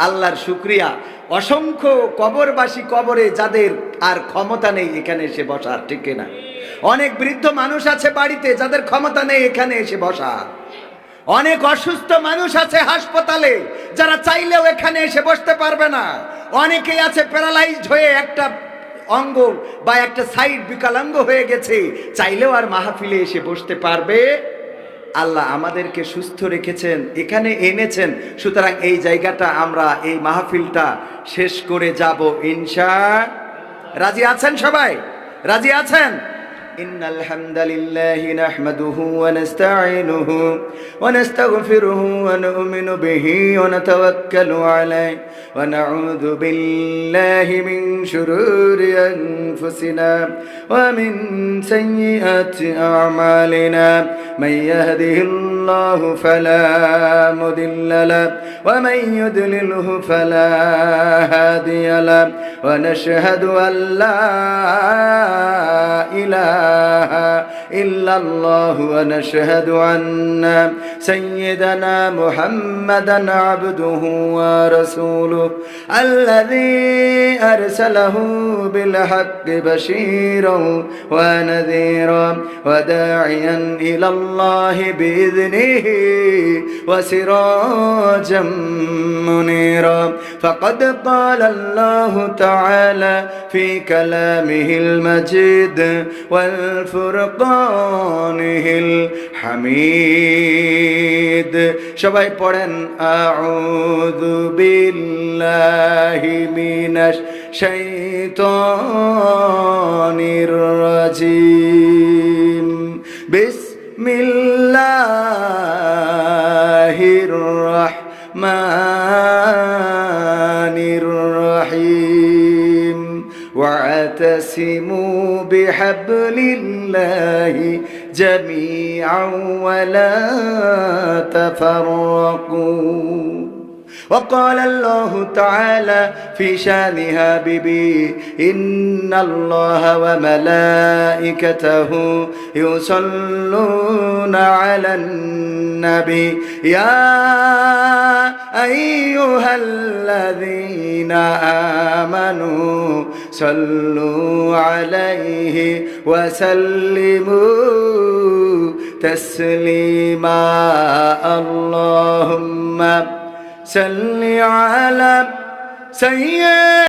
আল্লাহর শুকরিয়া। অসংখ্য কবরবাসী কবরে যাদের আর ক্ষমতা নেই এখানে এসে বসার, ঠিক না? অনেক বৃদ্ধ মানুষ আছে বাড়িতে যাদের ক্ষমতা নেই এখানে এসে বসার। অনেক অসুস্থ মানুষ আছে হাসপাতালে যারা চাইলেও এখানে এসে বসতে পারবে না। অনেকেই আছে প্যারালাইজড হয়ে একটা অঙ্গ বা একটা সাইড বিকলাঙ্গ হয়ে গেছে, চাইলেও আর মাহফিলে এসে বসতে পারবে। আল্লাহ আমাদেরকে সুস্থ রেখেছেন, এখানে এনেছেন, সুতরাং এই জায়গাটা আমরা এই মাহফিলটা শেষ করে যাব ইনশাআল্লাহ। রাজি আছেন সবাই? রাজি আছেন? ইন্নাল হামদালিল্লাহি নাহমাদুহু ওয়া নাস্তাঈনুহু ওয়া নাস্তাগফিরুহু ওয়া নু'মিনু বিহি ওয়া নাতাওয়াক্কালু আলাইহি ওয়া নাউযু বিল্লাহি মিন শুরুরি আনফুসিনা ওয়া মিন সাইয়্যাতি আ'মালিনা মান ইয়াহদিহিল্লাহু ফালা মুদিল্লা লাহু ওয়া মান ইউদ্লিলহু ফালা হাদিয়া লাহু ওয়া নাশহাদু আল লা ইলাহা إلا الله ونشهد أن سيدنا محمدا عبده ورسوله الذي أرسله بالحق بشيرا ونذيرا وداعيا إلى الله بإذنه وسراجا منيرا فقد قال الله تعالى في كلامه المجيد والفرقانه الحميد সবাই পড়েন আউযু বিল্লাহি মিনাশ শাইতানির রাজিম বিসমিল্লাহির রাহমানির রহিম واعتصموا بحبل الله جميعا ولا تفرقوا وقال الله تعالى في شانها ببي إن الله وملائكته يصلون على النبي يا أيها الذين آمنوا صلوا عليه وسلموا تسليما اللهم صل على سيدنا